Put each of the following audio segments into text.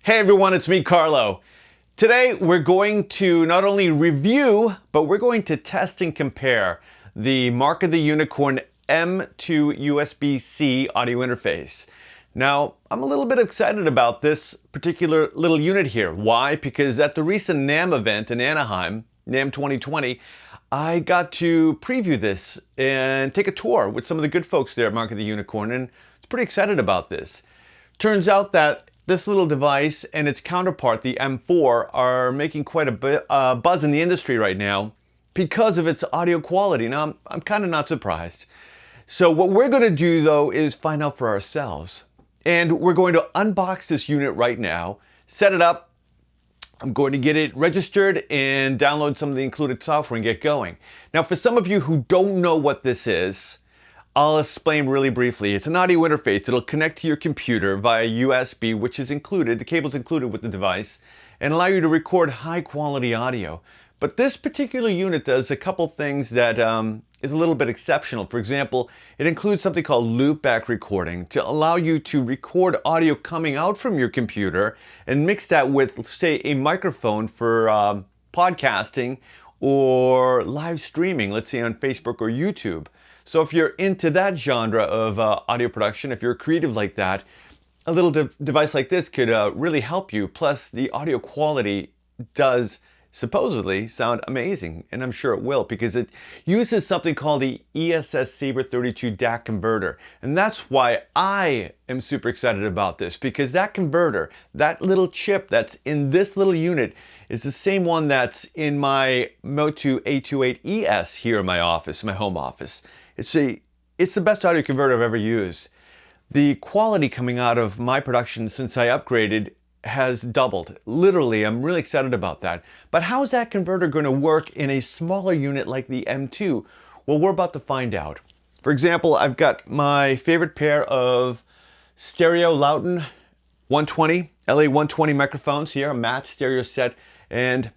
Hey everyone, it's me, Carlo. Today we're going to not only review, but we're going to test and compare the Mark of the Unicorn M2 USB-C audio interface. Now, I'm a little bit excited about this particular little unit here. Why? Because at the recent NAMM event in Anaheim, NAMM 2020, I got to preview this and take a tour with some of the good folks there at Mark of the Unicorn, and I was pretty excited about this. Turns out that this little device and its counterpart, the M4, are making quite a bit buzz in the industry right now because of its audio quality. Now, I'm kind of not surprised. So what we're going to do, though, is find out for ourselves. And we're going to unbox this unit right now, set it up. I'm going to get it registered and download some of the included software and get going. Now, for some of you who don't know what this is, I'll explain really briefly. It's an audio interface that'll connect to your computer via USB, which is included, the cable's included with the device, and allow you to record high quality audio. But this particular unit does a couple things that is a little bit exceptional. For example, it includes something called loopback recording to allow you to record audio coming out from your computer and mix that with, say, a microphone for podcasting or live streaming, let's say on Facebook or YouTube. So if you're into that genre of audio production, if you're creative like that, a little device like this could really help you. Plus, the audio quality does supposedly sound amazing, and I'm sure it will, because it uses something called the ESS Saber 32 DAC converter. And that's why I am super excited about this, because that converter, that little chip that's in this little unit, is the same one that's in my MOTU A28ES here in my office, my home office. It's the best audio converter I've ever used. The quality coming out of my production since I upgraded has doubled. Literally, I'm really excited about that. But how is that converter going to work in a smaller unit like the M2? Well, we're about to find out. For example, I've got my favorite pair of stereo Lauten 120, LA120 microphones here, a matte stereo set, and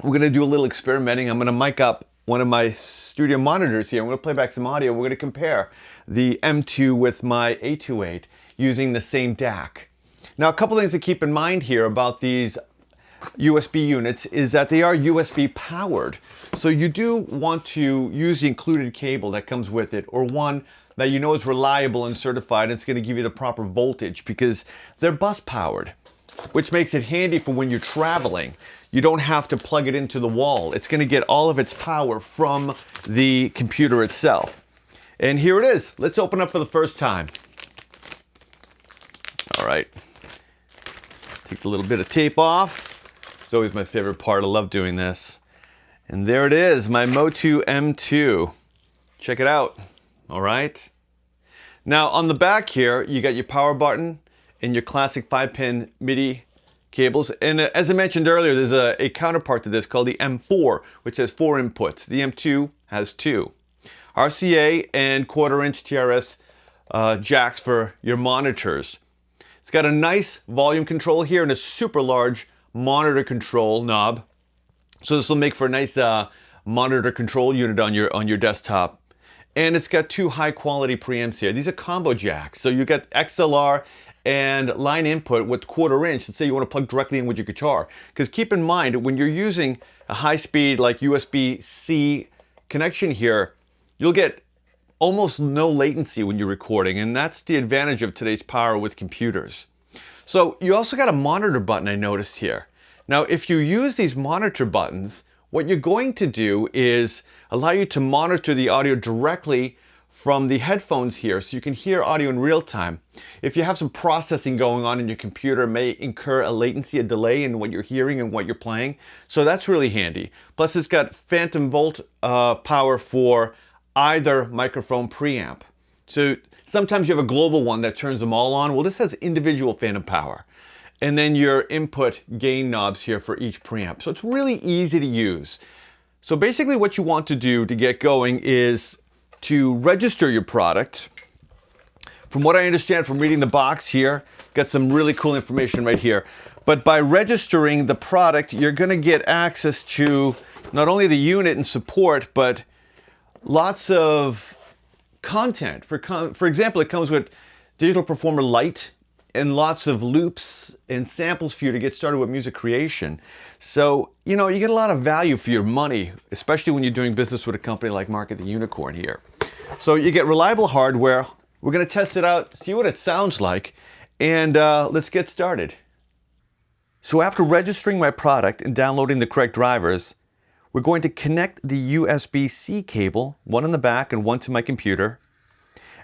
we're going to do a little experimenting. I'm going to mic up one of my studio monitors here. I'm going to play back some audio. We're going to compare the M2 with my A28 using the same DAC. Now, a couple things to keep in mind here about these USB units is that they are USB powered. So you do want to use the included cable that comes with it, or one that you know is reliable and certified and it's going to give you the proper voltage, because they're bus powered, which makes it handy for when you're traveling. You don't have to plug it into the wall. It's going to get all of its power from the computer itself. And here it is. Let's open up for the first time. All right. Take a little bit of tape off. It's always my favorite part. I love doing this. And there it is, my MOTU M2. Check it out. All right. Now on the back here, you got your power button and your classic 5-pin MIDI cables. And as I mentioned earlier, there's a counterpart to this called the M4, which has 4 inputs. The M2 has 2. RCA and 1/4-inch TRS jacks for your monitors. It's got a nice volume control here and a super large monitor control knob. So this will make for a nice monitor control unit on your desktop. And it's got 2 high quality preamps here. These are combo jacks. So you got XLR and line input with 1/4-inch. Let's say you want to plug directly in with your guitar. Because keep in mind, when you're using a high speed like USB-C connection here, you'll get almost no latency when you're recording, and that's the advantage of today's power with computers. So you also got a monitor button I noticed here. Now, if you use these monitor buttons, what you're going to do is allow you to monitor the audio directly from the headphones here, so you can hear audio in real time. If you have some processing going on in your computer, it may incur a latency, a delay in what you're hearing and what you're playing. So that's really handy. Plus it's got phantom volt power for either microphone preamp. So sometimes you have a global one that turns them all on. Well, this has individual phantom power. And then your input gain knobs here for each preamp. So it's really easy to use. So basically what you want to do to get going is to register your product. From what I understand from reading the box here, got some really cool information right here. But by registering the product, you're going to get access to not only the unit and support, but lots of content. For example, it comes with Digital Performer Lite and lots of loops and samples for you to get started with music creation. So, you know, you get a lot of value for your money, especially when you're doing business with a company like Market the Unicorn here. So you get reliable hardware. We're going to test it out, see what it sounds like, and let's get started. So after registering my product and downloading the correct drivers, we're going to connect the USB-C cable, one in the back and one to my computer.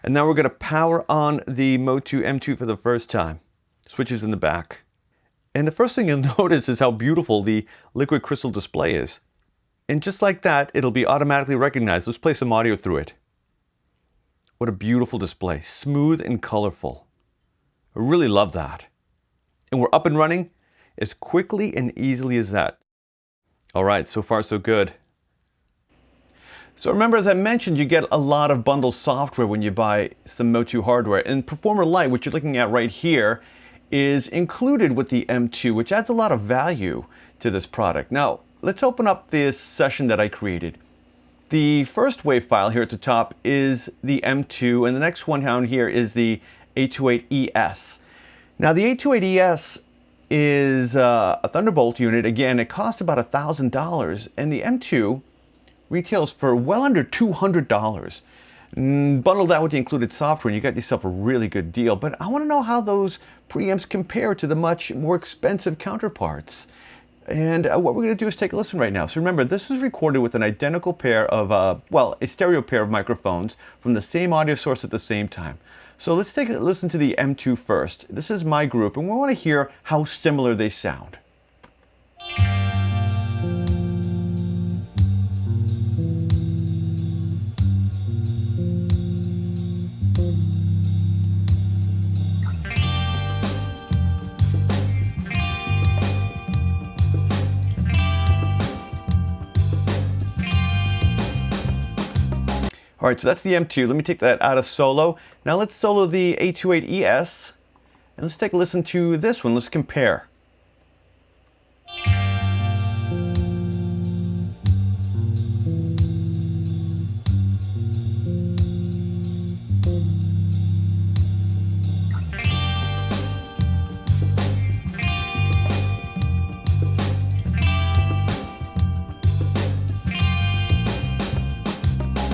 And now we're going to power on the MOTU M2 for the first time. Switches in the back. And the first thing you'll notice is how beautiful the liquid crystal display is. And just like that, it'll be automatically recognized. Let's play some audio through it. What a beautiful display. Smooth and colorful. I really love that. And we're up and running as quickly and easily as that. All right, so far so good. So remember, as I mentioned, you get a lot of bundled software when you buy some MOTU hardware. And Performer Lite, which you're looking at right here, is included with the M2, which adds a lot of value to this product. Now, let's open up this session that I created. The first WAV file here at the top is the M2, and the next one down here is the 828ES. Now, the 828ES is a Thunderbolt unit. Again, it costs about $1,000, and the M2 retails for well under $200. Bundle that with the included software and you got yourself a really good deal. But I want to know how those preamps compare to the much more expensive counterparts. And what we're going to do is take a listen right now. So remember, this was recorded with an identical pair of, well, a stereo pair of microphones from the same audio source at the same time. So let's take a listen to the M2 first. This is my group, and we want to hear how similar they sound. All right, so that's the M2. Let me take that out of solo. Now let's solo the 828ES, and let's take a listen to this one. Let's compare.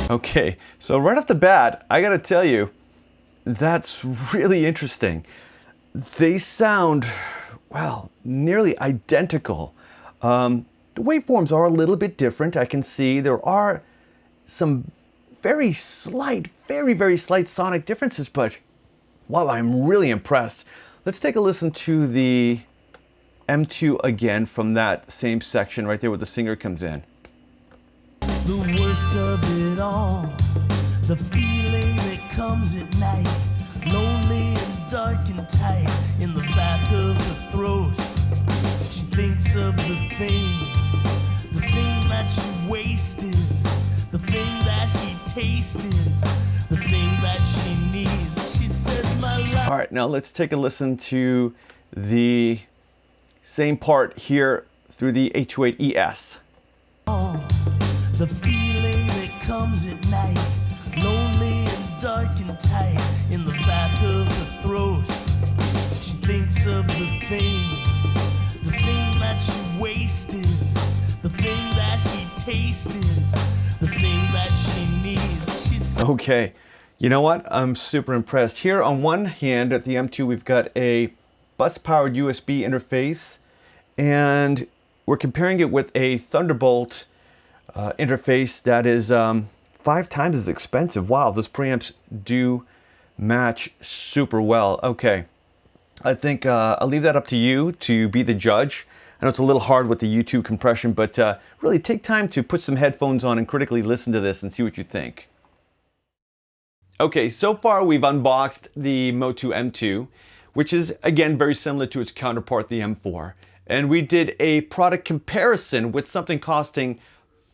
Okay, so right off the bat, I gotta tell you, that's really interesting. They sound, well, nearly identical. The waveforms are a little bit different. I can see there are some very slight, very slight sonic differences, but wow, I'm really impressed. Let's take a listen to the M2 again from that same section right there where the singer comes in. The worst of it all, the feeling that comes at night, lonely and dark and tight in the back of the throat. She thinks of the thing that she wasted, the thing that he tasted, the thing that she needs. She says my life. All right, now let's take a listen to the same part here through the 828ES. The feeling that comes at night, lonely and dark and tight in the back of the throat. She thinks of the thing that she wasted, the thing that he tasted, the thing that she needs. She's Okay, you know what? I'm super impressed. Here on one hand at the M2, we've got a bus-powered USB interface, and we're comparing it with a Thunderbolt interface that is 5 times as expensive. Wow, those preamps do match super well. Okay, I think I'll leave that up to you to be the judge. I know it's a little hard with the YouTube compression, but really take time to put some headphones on and critically listen to this and see what you think. Okay, so far we've unboxed the MOTU M2, which is again very similar to its counterpart, the M4. And we did a product comparison with something costing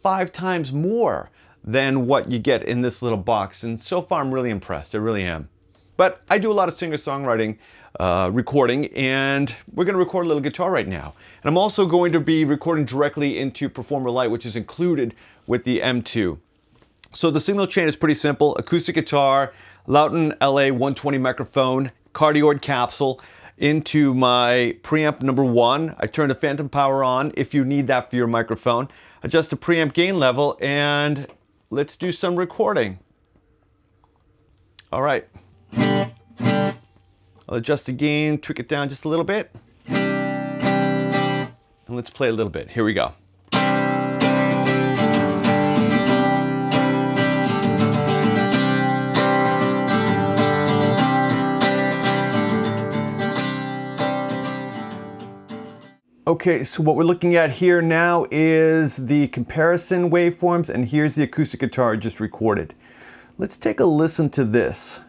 5 times more than what you get in this little box. And so far I'm really impressed, I really am. But I do a lot of singer-songwriting recording, and we're gonna record a little guitar right now. And I'm also going to be recording directly into Performer Lite, which is included with the M2. So the signal chain is pretty simple: acoustic guitar, Lauten LA 120 microphone, cardioid capsule into my preamp number 1. I turn the phantom power on if you need that for your microphone. Adjust the preamp gain level, and let's do some recording. All right. I'll adjust the gain, tweak it down just a little bit. And let's play a little bit. Here we go. Okay, so what we're looking at here now is the comparison waveforms, and here's the acoustic guitar I just recorded. Let's take a listen to this.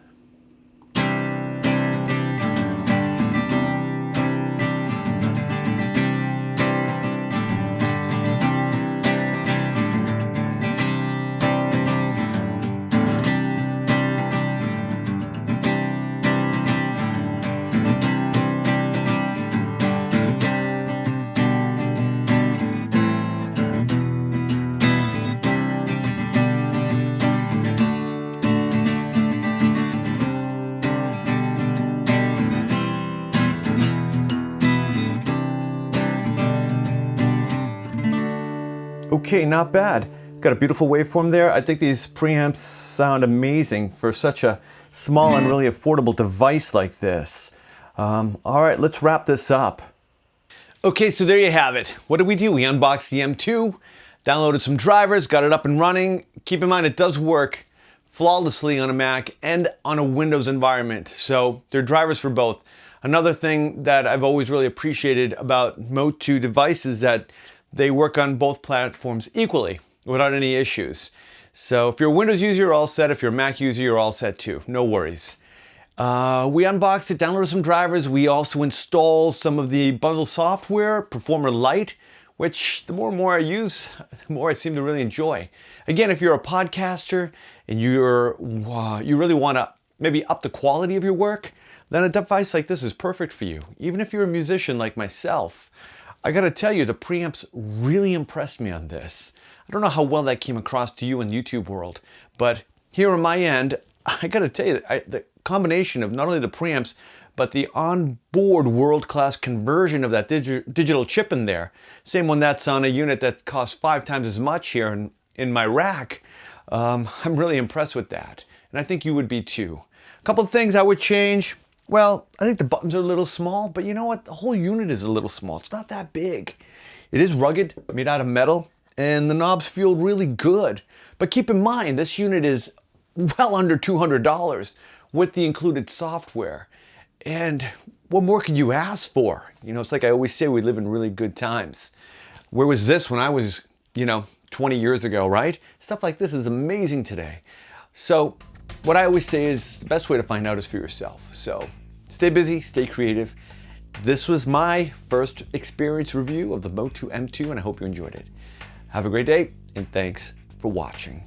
Okay, not bad. Got a beautiful waveform there. I think these preamps sound amazing for such a small and really affordable device like this. All right, let's wrap this up. Okay, so there you have it. What did we do? We unboxed the M2, downloaded some drivers, got it up and running. Keep in mind it does work flawlessly on a Mac and on a Windows environment. So there are drivers for both. Another thing that I've always really appreciated about MOTU devices is that they work on both platforms equally without any issues. So if you're a Windows user, you're all set. If you're a Mac user, you're all set too. No worries. We unboxed it, downloaded some drivers. We also installed some of the bundle software, Performer Lite, which the more and more I use, the more I seem to really enjoy. Again, if you're a podcaster and you really want to maybe up the quality of your work, then a device like this is perfect for you. Even if you're a musician like myself, I gotta tell you, the preamps really impressed me on this. I don't know how well that came across to you in the YouTube world, but here on my end, I gotta tell you, the combination of not only the preamps, but the onboard world-class conversion of that digital chip in there, same one that's on a unit that costs 5 times as much here in my rack, I'm really impressed with that. And I think you would be too. A couple of things I would change. Well, I think the buttons are a little small, but you know what? The whole unit is a little small. It's not that big. It is rugged, made out of metal, and the knobs feel really good. But keep in mind, this unit is well under $200 with the included software. And what more could you ask for? You know, it's like I always say, we live in really good times. Where was this when I was, 20 years ago, right? Stuff like this is amazing today. So what I always say is the best way to find out is for yourself. So stay busy, stay creative. This was my first experience review of the MOTU M2, and I hope you enjoyed it. Have a great day, and thanks for watching.